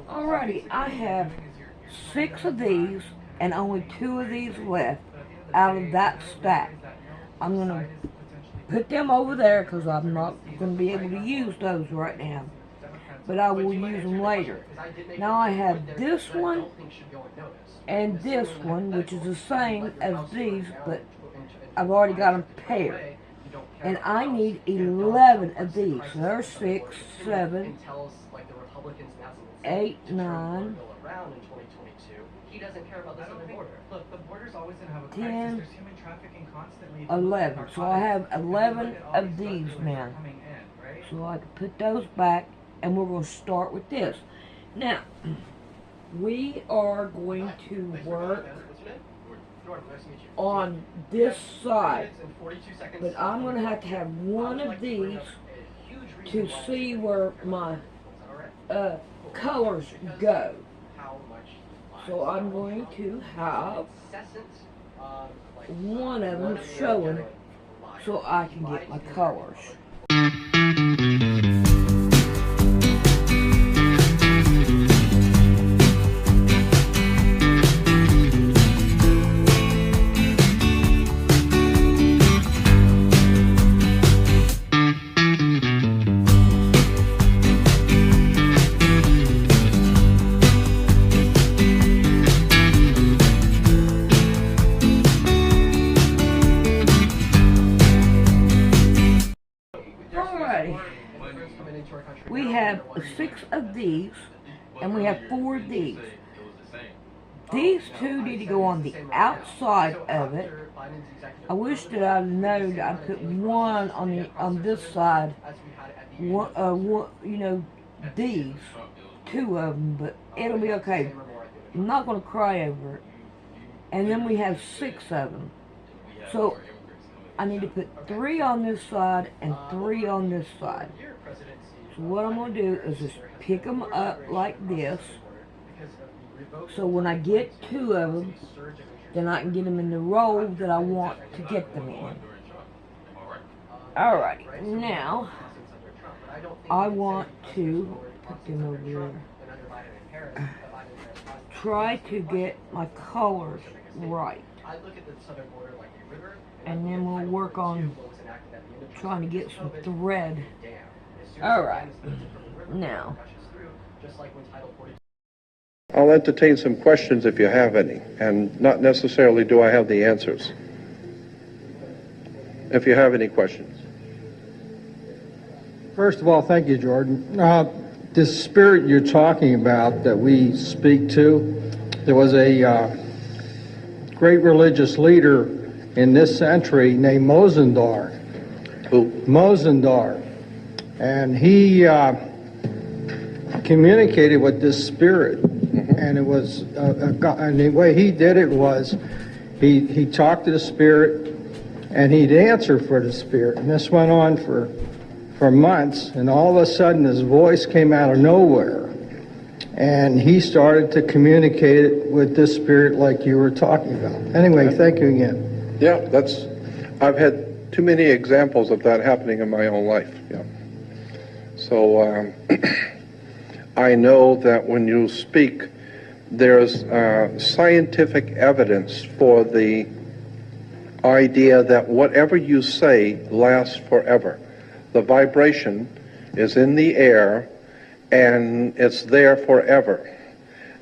Alrighty, I have 6 of these and only 2 of these left out of that stack. I'm going to put them over there because I'm not going to be able to use those right now. But I will use them later. Now I have this one and this one, which is the same as these, but I've already got them paired. And I need 11 of these. So there's 6, 7, 8, 9, 10, 11. So I have 11 of these now. So I can put those back, and we're going to start with this. Now, we are going to work on this side, but I'm going to have one of these to see where my colors go. So I'm going to have one of them showing so I can get my colors. We have 6 of these, and we have 4 of these. These 2 need to go on the outside of it. I wish that I'd known I put one on this side. These 2 of them, but it'll be okay. I'm not going to cry over it. And then we have 6 of them. So I need to put 3 on this side and 3 on this side. So what I'm going to do is just pick them up like this. So when I get 2 of them, then I can get them in the row that I want to get them in. Alright, now I want to put them over there. Try to get my colors right. And then we'll work on trying to get some thread. Alright, now I'll entertain some questions if you have any, and not necessarily do I have the answers. If you have any questions. First of all, thank you, Jordan. This spirit you're talking about that we speak to, there was a great religious leader in this century named Mosendar. Who? Mosendar. And he communicated with this spirit, and it was and the way he did it was he talked to the spirit, and he'd answer for the spirit, and this went on for months, and all of a sudden his voice came out of nowhere, and he started to communicate with this spirit like you were talking about. Anyway, thank you again. Yeah, I've had too many examples of that happening in my own life. Yeah. So I know that when you speak, there's scientific evidence for the idea that whatever you say lasts forever. The vibration is in the air and it's there forever.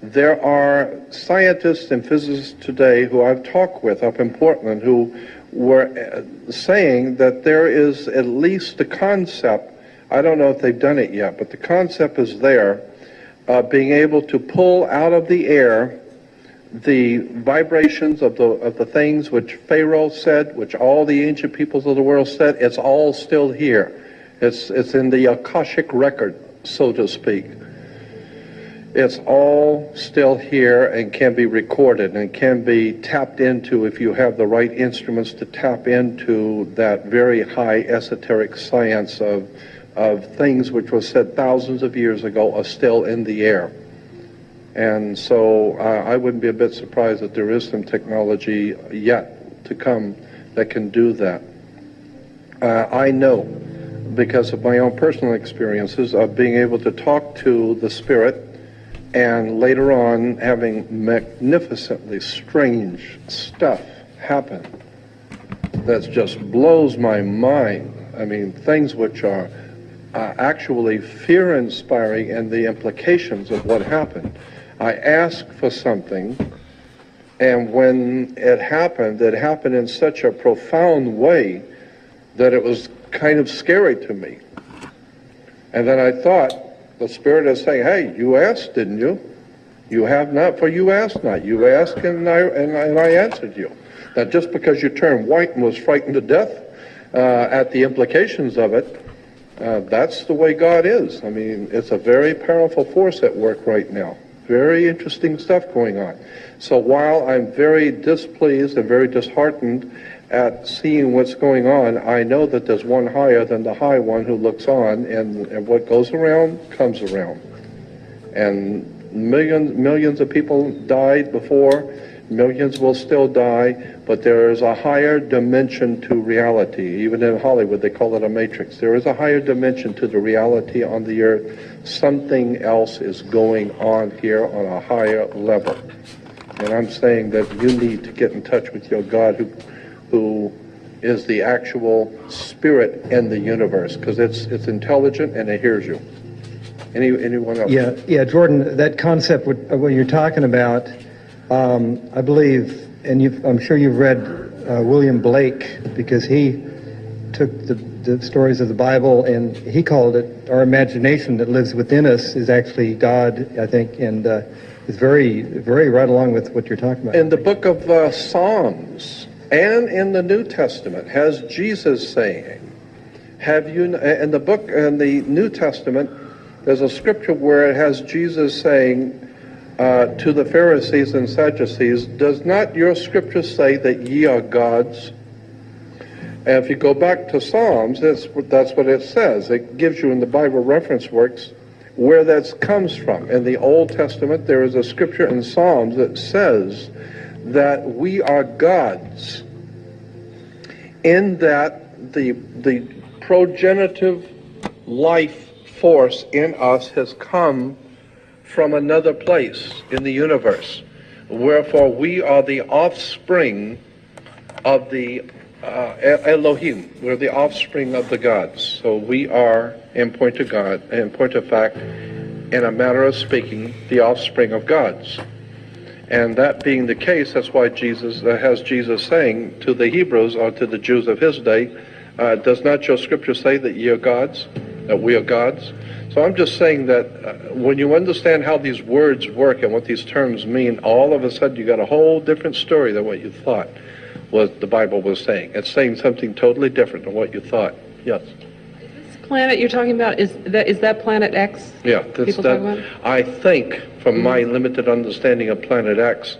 There are scientists and physicists today who I've talked with up in Portland who were saying that there is at least the concept, I don't know if they've done it yet, but the concept is there, being able to pull out of the air the vibrations of the things which Pharaoh said, which all the ancient peoples of the world said. It's all still here. It's in the Akashic record, so to speak. It's all still here and can be recorded and can be tapped into if you have the right instruments to tap into that very high esoteric science of things which was said thousands of years ago are still in the air. And so I wouldn't be a bit surprised that there is some technology yet to come that can do that. I know, because of my own personal experiences of being able to talk to the spirit and later on having magnificently strange stuff happen that just blows my mind. I mean, things which are actually fear-inspiring, and the implications of what happened. I asked for something, and when it happened in such a profound way that it was kind of scary to me. And then I thought, the Spirit is saying, hey, you asked, didn't you? You have not, for you asked not. You asked, and I answered you. Now, just because you turned white and was frightened to death at the implications of it, that's the way God is. I mean, it's a very powerful force at work right now. Very interesting stuff going on. So while I'm very displeased and very disheartened at seeing what's going on, I know that there's one higher than the high one who looks on, and what goes around comes around. And millions of people died before, millions will still die, but there is a higher dimension to reality. Even in Hollywood, they call it a matrix. There is a higher dimension to the reality on the earth. Something else is going on here on a higher level. And I'm saying that you need to get in touch with your God who is the actual spirit in the universe, because it's intelligent and it hears you. Anyone else? Yeah, Jordan, that concept, what you're talking about, I believe, and I'm sure you've read William Blake, because he took the stories of the Bible and he called it our imagination that lives within us is actually God, I think, and is very, very right along with what you're talking about. In the book of Psalms and in the New Testament has Jesus saying, in the New Testament, there's a scripture where it has Jesus saying to the Pharisees and Sadducees, does not your scripture say that ye are gods? And if you go back to Psalms, that's what it says. It gives you in the Bible reference works where that comes from. In the Old Testament, there is a scripture in Psalms that says that we are gods, in that the progenitive life force in us has come from another place in the universe. Wherefore we are the offspring of the Elohim. We're the offspring of the gods. So we are, in point of God, in point of fact, in a matter of speaking, the offspring of gods. And that being the case, that's why Jesus has Jesus saying to the Hebrews, or to the Jews of his day, does not your scripture say that ye are gods, that we are gods? So I'm just saying that when you understand how these words work and what these terms mean, all of a sudden you got a whole different story than what you thought what the Bible was saying. It's saying something totally different than what you thought. Yes. This planet you're talking about, is that Planet X? Yeah, people talk about? I think, from my limited understanding of Planet X,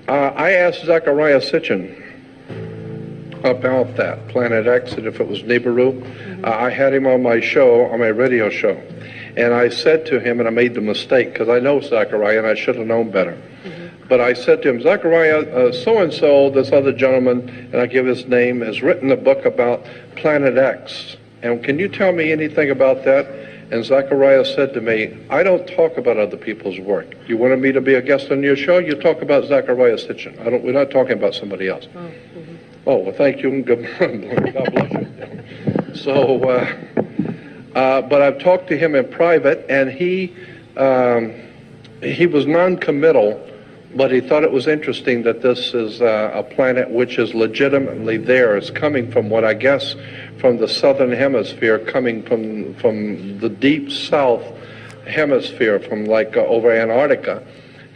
I asked Zechariah Sitchin about that, Planet X, and if it was Nibiru. I had him on my show, on my radio show, and I said to him, and I made the mistake, because I know Zechariah, and I should have known better. But I said to him, Zechariah, so-and-so, this other gentleman, and I give his name, has written a book about Planet X. And can you tell me anything about that? And Zechariah said to me, I don't talk about other people's work. You wanted me to be a guest on your show? You talk about Zechariah Sitchin. We're not talking about somebody else. Oh, well, thank you, and God bless you. So, but I've talked to him in private, and he was non-committal, but he thought it was interesting that this is a planet which is legitimately there. It's coming from what I guess from the southern hemisphere, coming from the deep south hemisphere, from like over Antarctica,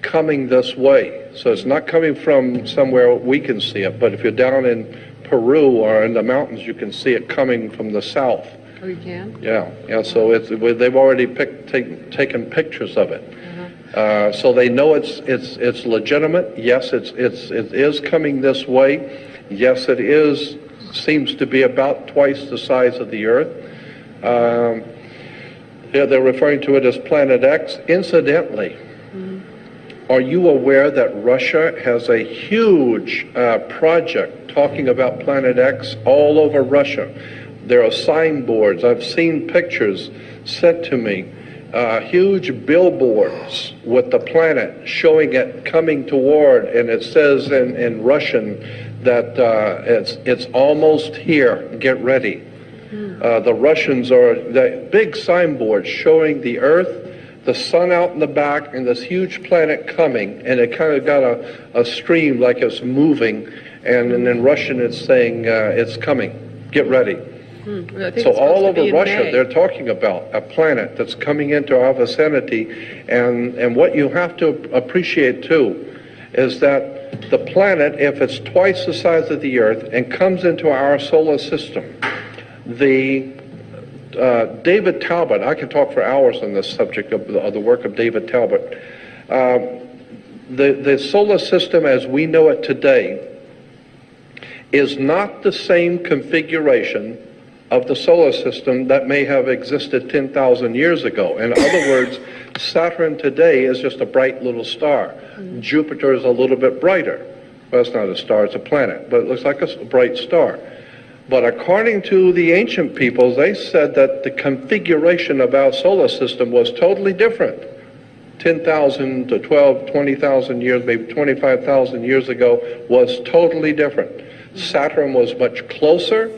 coming this way. So it's not coming from somewhere we can see it, but if you're down in Peru or in the mountains, you can see it coming from the south. Oh, you can? Yeah. So they've already taken pictures of it. So they know it's legitimate. Yes, it is coming this way. Yes, it seems to be about twice the size of the Earth. They're referring to it as Planet X. Incidentally, are you aware that Russia has a huge project talking about Planet X all over Russia? There are signboards. I've seen pictures sent to me huge billboards with the planet showing it coming toward, and it says in Russian that it's almost here, get ready. The Russians are the big signboards showing the Earth, the sun out in the back, and this huge planet coming, and it kind of got a stream like it's moving, and in Russian it's saying it's coming, get ready. So all over Russia, they're talking about a planet that's coming into our vicinity, and what you have to appreciate too is that the planet, if it's twice the size of the Earth and comes into our solar system, David Talbot, I can talk for hours on this subject of the work of David Talbot. The solar system as we know it today is not the same configuration of the solar system that may have existed 10,000 years ago. In other words, Saturn today is just a bright little star. Jupiter is a little bit brighter. Well, it's not a star, it's a planet, but it looks like a bright star. But according to the ancient peoples, they said that the configuration of our solar system was totally different. 10,000 to 12, 20,000 years, maybe 25,000 years ago was totally different. Saturn was much closer.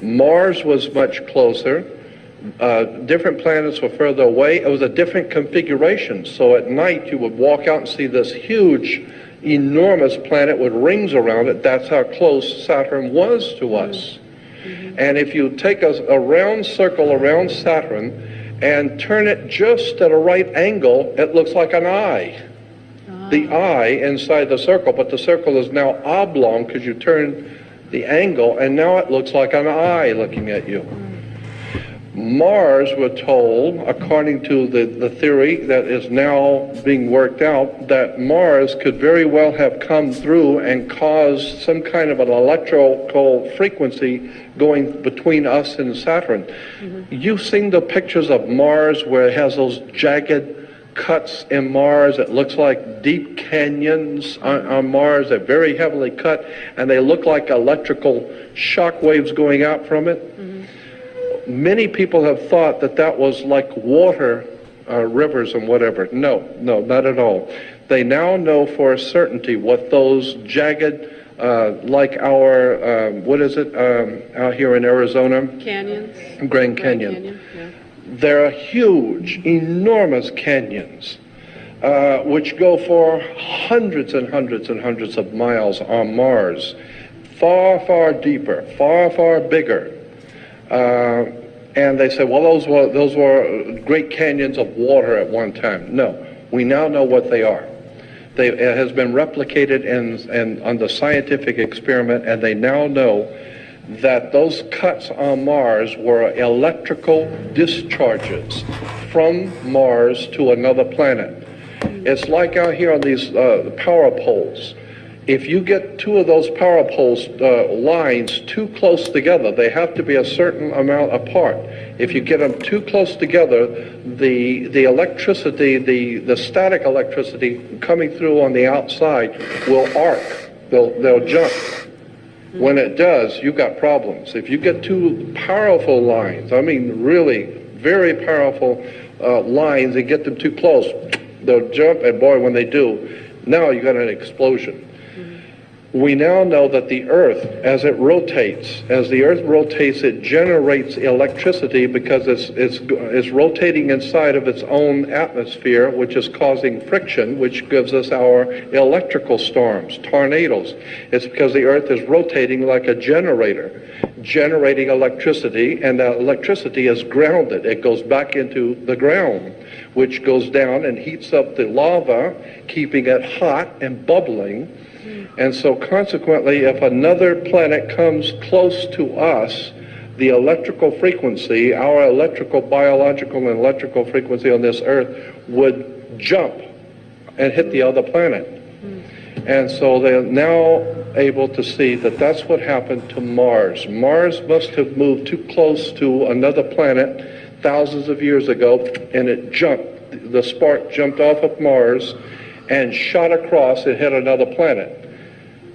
Mars was much closer. Different planets were further away. It was a different configuration. So at night you would walk out and see this huge, enormous planet with rings around it. That's how close Saturn was to us. And if you take a round circle around Saturn and turn it just at a right angle, it looks like an eye. The eye inside the circle, but the circle is now oblong because you turn the angle, and now it looks like an eye looking at you. Mars, we're told, according to the theory that is now being worked out, that Mars could very well have come through and caused some kind of an electrical frequency going between us and Saturn. You've seen the pictures of Mars where it has those jagged cuts in Mars. It looks like deep canyons on Mars. They're very heavily cut, and they look like electrical shock waves going out from it. Many people have thought that that was like water, rivers and whatever. No, not at all. They now know for a certainty what those jagged, like our, what is it, out here in Arizona? Canyons. Grand Canyon. Yeah. There are huge, enormous canyons, which go for hundreds and hundreds and hundreds of miles on Mars, far, far deeper, far, far bigger. And they say, well, those were great canyons of water at one time. No, we now know what they are. It has been replicated on the scientific experiment, and they now know that those cuts on Mars were electrical discharges from Mars to another planet. It's like out here on these power poles. If you get two of those power poles lines too close together, they have to be a certain amount apart. If you get them too close together, the electricity, the static electricity coming through on the outside will arc. They'll jump. When it does, you've got problems. If you get two powerful lines, I mean really very powerful lines, and get them too close, they'll jump, and boy, when they do, now you got an explosion. We now know that the Earth, as the Earth rotates, it generates electricity because it's rotating inside of its own atmosphere, which is causing friction, which gives us our electrical storms, tornadoes. It's because the Earth is rotating like a generator, generating electricity, and that electricity is grounded. It goes back into the ground, which goes down and heats up the lava, keeping it hot and bubbling. And so consequently, if another planet comes close to us, the electrical frequency, our electrical, biological, and electrical frequency on this Earth would jump and hit the other planet. And so they're now able to see that that's what happened to Mars. Mars must have moved too close to another planet thousands of years ago, and it jumped. The spark jumped off of Mars and shot across and hit another planet.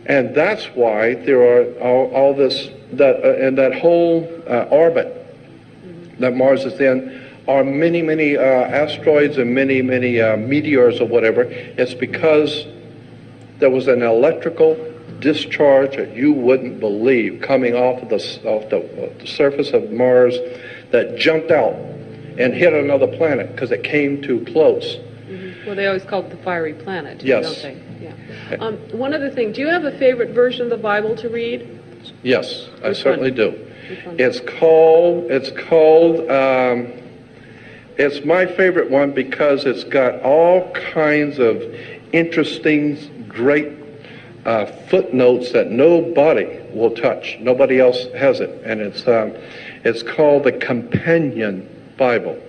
And that's why there are all this, and that whole orbit that Mars is in, are many, many asteroids and many, many meteors or whatever, it's because there was an electrical discharge that you wouldn't believe coming off the surface of Mars that jumped out and hit another planet because it came too close. Mm-hmm. Well, they always call it the fiery planet, yes. don't they? Yeah. One other thing, do you have a favorite version of the Bible to read? Yes, I certainly do. Which one? It's my favorite one because it's got all kinds of interesting, great footnotes that nobody will touch. Nobody else has it, and it's called the Companion Bible.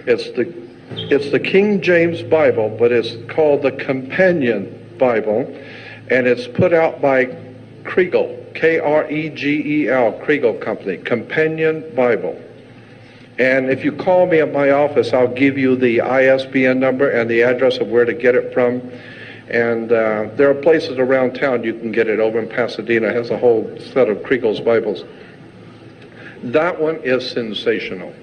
It's the King James Bible, but it's called the Companion Bible, and it's put out by Kregel, Kregel, Kregel Company, Companion Bible. And if you call me at my office, I'll give you the ISBN number and the address of where to get it from. And there are places around town you can get it. Over in Pasadena has a whole set of Kregel's Bibles. That one is sensational.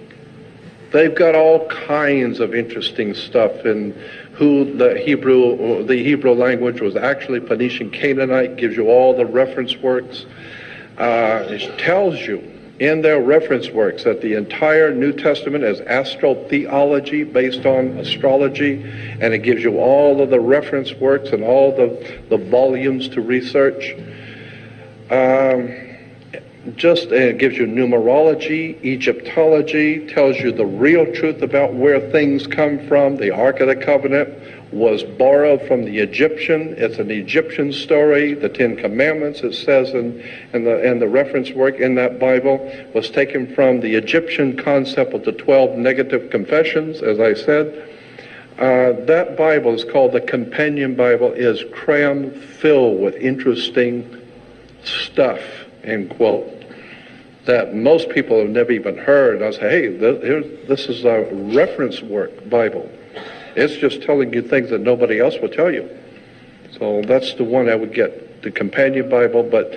They've got all kinds of interesting stuff in who the Hebrew language was actually Phoenician Canaanite, gives you all the reference works. It tells you in their reference works that the entire New Testament is astrotheology based on astrology, and it gives you all of the reference works and all the volumes to research. It gives you numerology, Egyptology, tells you the real truth about where things come from. The Ark of the Covenant was borrowed from the Egyptian. It's an Egyptian story. The Ten Commandments, it says in the reference work in that Bible, was taken from the Egyptian concept of the 12 negative confessions, as I said. That Bible is called the Companion Bible, is cram filled with interesting stuff, end quote, that most people have never even heard. I say, hey, this is a reference work Bible. It's just telling you things that nobody else will tell you. So that's the one I would get, the Companion Bible. But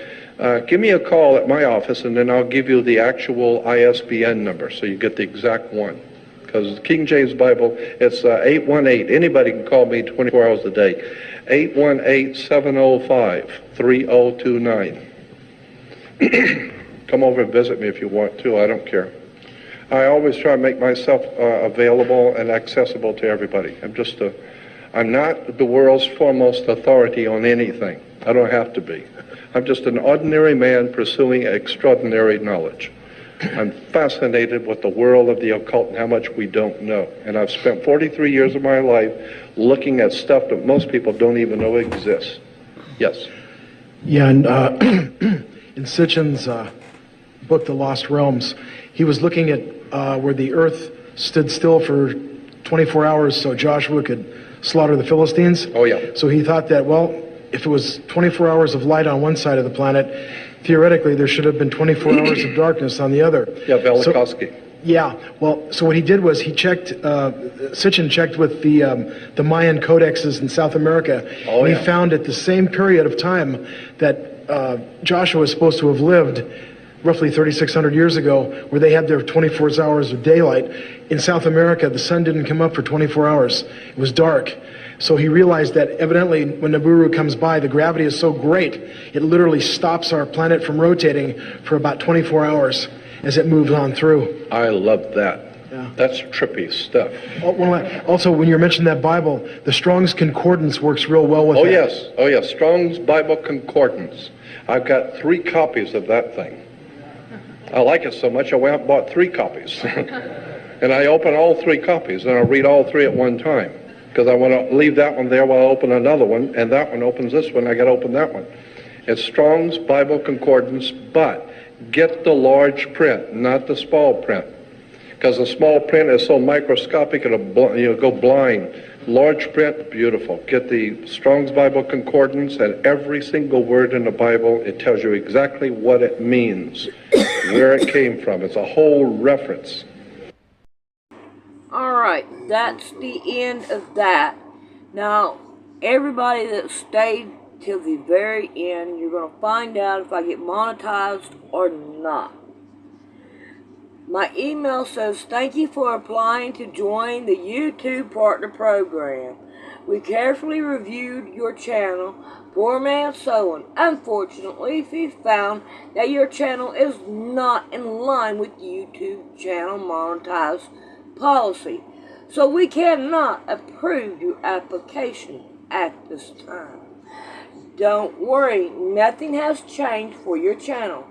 give me a call at my office, and then I'll give you the actual ISBN number so you get the exact one. Because the King James Bible, it's 818. Anybody can call me 24 hours a day. 818-705-3029. Come over and visit me if you want to. I don't care. I always try to make myself available and accessible to everybody. I'm not the world's foremost authority on anything. I don't have to be. I'm just an ordinary man pursuing extraordinary knowledge. I'm fascinated with the world of the occult and how much we don't know. And I've spent 43 years of my life looking at stuff that most people don't even know exists. Yes? Yeah, and in Sitchin's book, The Lost Realms, he was looking at where the earth stood still for 24 hours so Joshua could slaughter the Philistines. Oh, yeah. So he thought that, well, if it was 24 hours of light on one side of the planet, theoretically there should have been 24 hours of darkness on the other. Yeah, Velikovsky. So what he did was he checked, Sitchin checked with the Mayan codexes in South America, and he found at the same period of time that Joshua was supposed to have lived roughly 3,600 years ago, where they had their 24 hours of daylight. In South America, the sun didn't come up for 24 hours. It was dark. So he realized that evidently when Nibiru comes by, the gravity is so great, it literally stops our planet from rotating for about 24 hours as it moves on through. I love that. Yeah. That's trippy stuff. Also, when you mentioned that Bible, the Strong's Concordance works real well with that. Oh, yes. Strong's Bible Concordance. I've got 3 copies of that thing. I like it so much, I went out and bought 3 copies. And I open all 3 copies, and I read all 3 at one time. Because I want to leave that one there while I open another one, and that one opens this one, I got to open that one. It's Strong's Bible Concordance, but get the large print, not the small print. Because the small print is so microscopic, you'll go blind. Large print, beautiful. Get the Strong's Bible Concordance, and every single word in the Bible, it tells you exactly what it means, where it came from. It's a whole reference. Alright, that's the end of that. Now, everybody that stayed till the very end, you're going to find out if I get monetized or not. My email says, thank you for applying to join the YouTube Partner Program. We carefully reviewed your channel, Poor Man Sewing. Unfortunately, we found that your channel is not in line with YouTube channel monetize policy, so we cannot approve your application at this time. Don't worry, nothing has changed for your channel.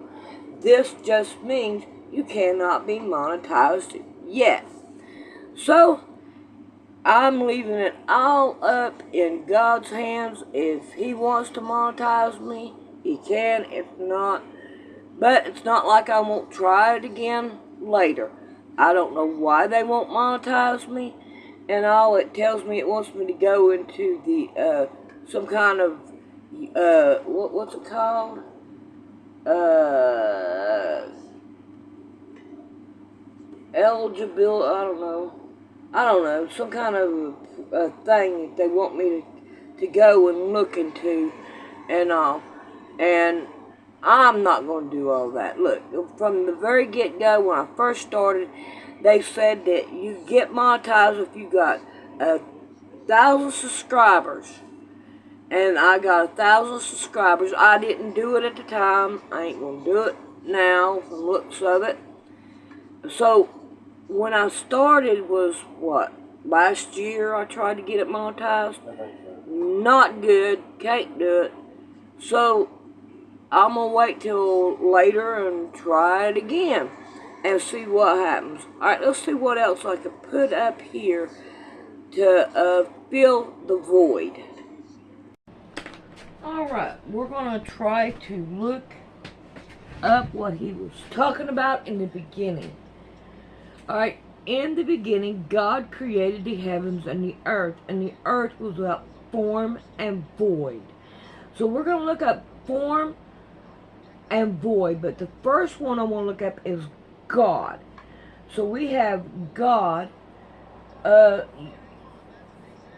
This just means you cannot be monetized yet. So, I'm leaving it all up in God's hands. If He wants to monetize me, He can. If not, but it's not like I won't try it again later. I don't know why they won't monetize me, and all it tells me, it wants me to go into the some kind of what's it called? Eligible, I don't know, some kind of thing that they want me to go and look into and all. And I'm not going to do all that. Look, from the very get-go, when I first started, they said that you get monetized if you got 1,000 subscribers. And I got 1,000 subscribers. I didn't do it at the time. I ain't going to do it now from the looks of it. So, when I started was, what, last year I tried to get it monetized? Not good, can't do it. So, I'm going to wait till later and try it again and see what happens. Alright, let's see what else I can put up here to fill the void. Alright, we're going to try to look up what he was talking about in the beginning. Alright, in the beginning, God created the heavens and the earth was without form and void. So we're going to look up form and void, but the first one I want to look up is God. So we have God, and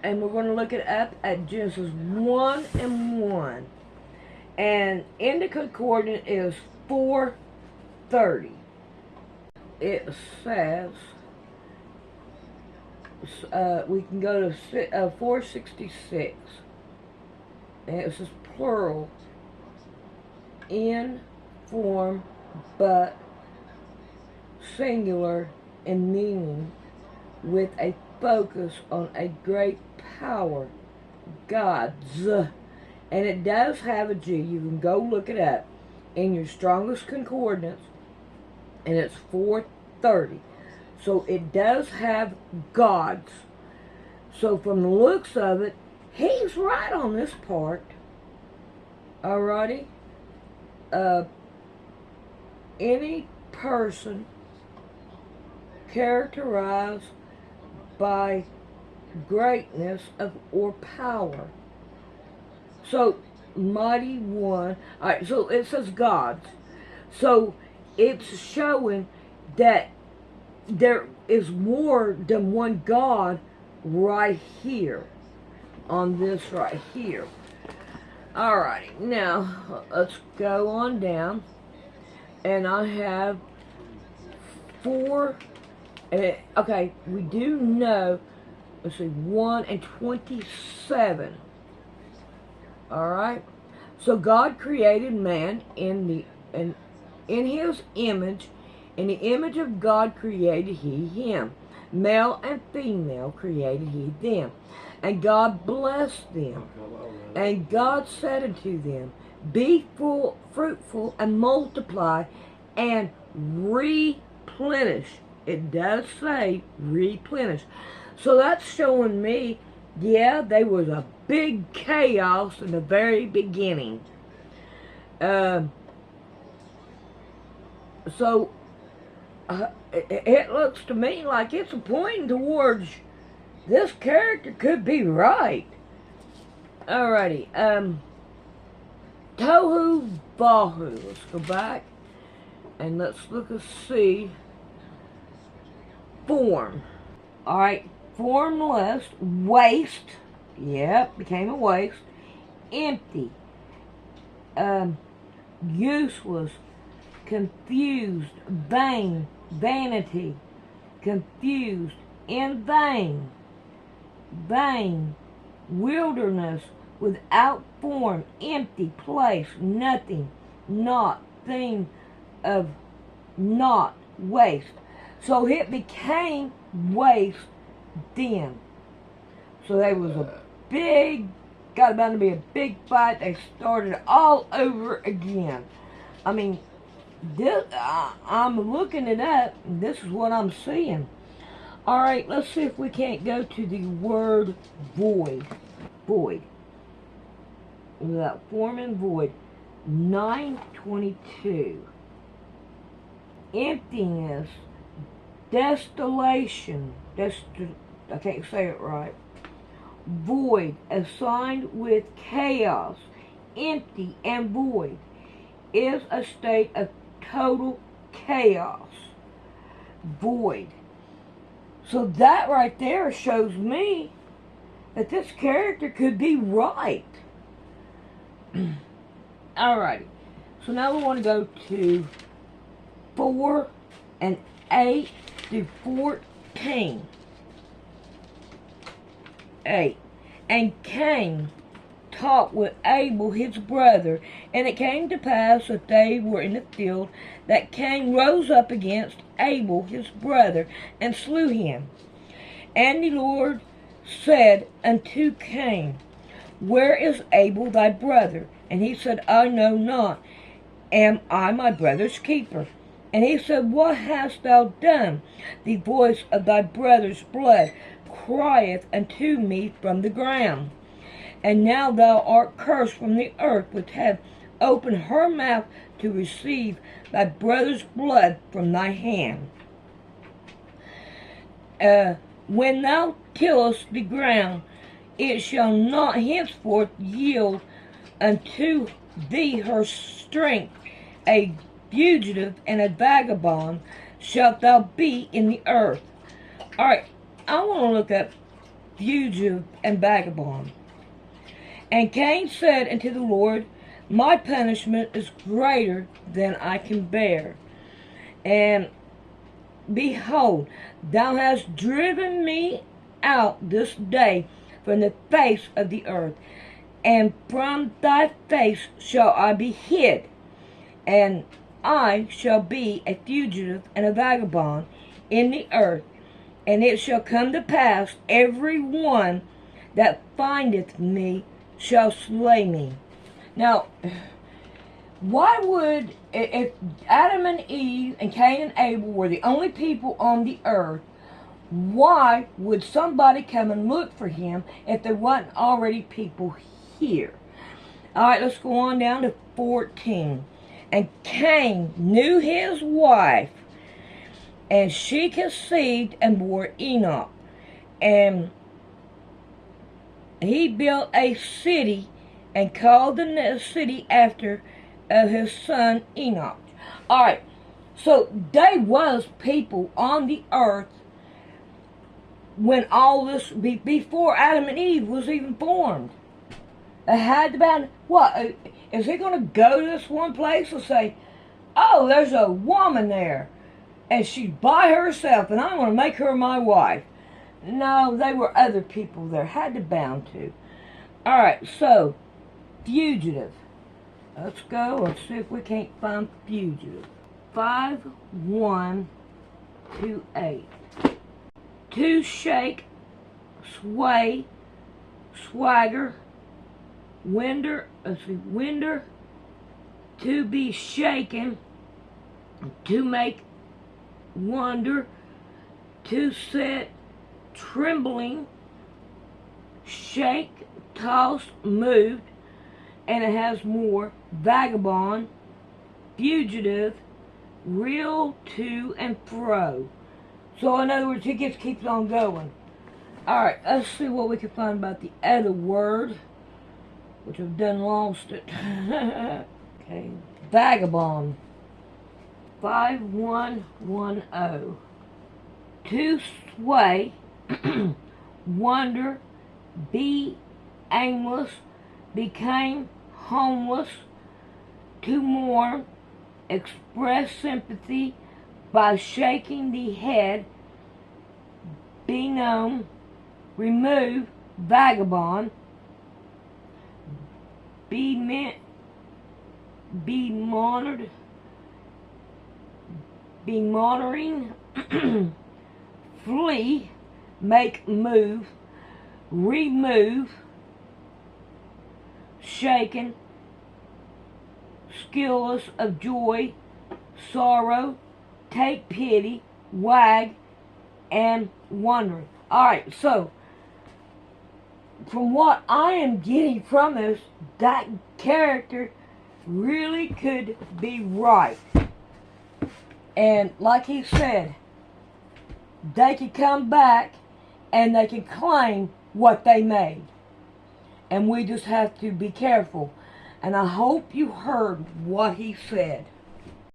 we're going to look it up at Genesis 1:1. And in the concordance is 4:30. It says, we can go to 466, and it says plural, in form but singular in meaning, with a focus on a great power, God's. And it does have a G. You can go look it up in your strongest concordance, and it's 4:30. So it does have God's. So from the looks of it, he's right on this part. Alrighty? Any person characterized by greatness or power. So, mighty one. Alright, so it says God's. So, it's showing that there is more than one God right here. On this right here. Alrighty, now, let's go on down. And I have 4. Okay, we do know, let's see, 1 and 27. Alright? So God created man in his image. In the image of God created he him. Male and female created he them. And God blessed them. And God said unto them, be fruitful and multiply and replenish. It does say replenish. So that's showing me, yeah, there was a big chaos in the very beginning. So it looks to me like it's pointing towards this character could be right. Alrighty, Tohu Vahu. Let's go back and let's look and see. Form. Alright, formless, waste. Yep, became a waste. Empty. Useless, confused, vain, vanity, confused, in vain, vain, wilderness, without form, empty place, nothing, not, thing of not, waste. So it became waste then. So there was a got about to be a big fight. They started all over again. I mean, I'm looking it up, and this is what I'm seeing. Alright, let's see if we can't go to the word void. Void. Without form and void. 9:22. Emptiness. Desolation. I can't say it right. Void. Assigned with chaos. Empty and void is a state of total chaos. Void. So that right there shows me that this character could be right. Alrighty. So now we want to go to 4 and 8 through 14. 8. And Cain talked with Abel his brother, and it came to pass that they were in the field, that Cain rose up against Abel his brother, and slew him. And the Lord said unto Cain, Where is Abel thy brother? And he said, I know not. Am I my brother's keeper? And he said, What hast thou done? The voice of thy brother's blood crieth unto me from the ground. And now thou art cursed from the earth, which hath opened her mouth to receive thy brother's blood from thy hand. When thou tillest the ground, it shall not henceforth yield unto thee her strength. A fugitive and a vagabond shalt thou be in the earth. Alright, I want to look up fugitive and vagabond. And Cain said unto the Lord, My punishment is greater than I can bear. And behold, thou hast driven me out this day from the face of the earth, and from thy face shall I be hid, and I shall be a fugitive and a vagabond in the earth. And it shall come to pass, every one that findeth me shall slay me. Now, why would, if Adam and Eve and Cain and Abel were the only people on the earth, why would somebody come and look for him if there wasn't already people here? Alright, let's go on down to 14. And Cain knew his wife, and she conceived and bore Enoch. And he built a city and called the city after his son Enoch. Alright, so there was people on the earth when all this, before Adam and Eve was even formed. It had to be, what, is he going to go to this one place and say, oh, there's a woman there, and she's by herself, and I'm going to make her my wife? No, they were other people there, had to bound to. Alright, so, fugitive. Let's go, let's see if we can't find fugitive. 5:1-8. To shake, sway, swagger, winder, to be shaken, to make wonder, to set trembling, shake, toss, moved, and it has more, vagabond, fugitive, reel to and fro. So in other words, it just keeps on going. Alright, let's see what we can find about the other word, which I've done lost it. Okay, vagabond. 5:1-10. To sway, wonder, be aimless, became homeless, to mourn, express sympathy, by shaking the head, be known, remove, vagabond, be monitored, be monitoring, flee, make move, remove, shaken, skillless of joy, sorrow, take pity, wag, and wonder. Alright, so from what I am getting from this, that character really could be right. And like he said, they could come back and they can claim what they made. And we just have to be careful. And I hope you heard what he said.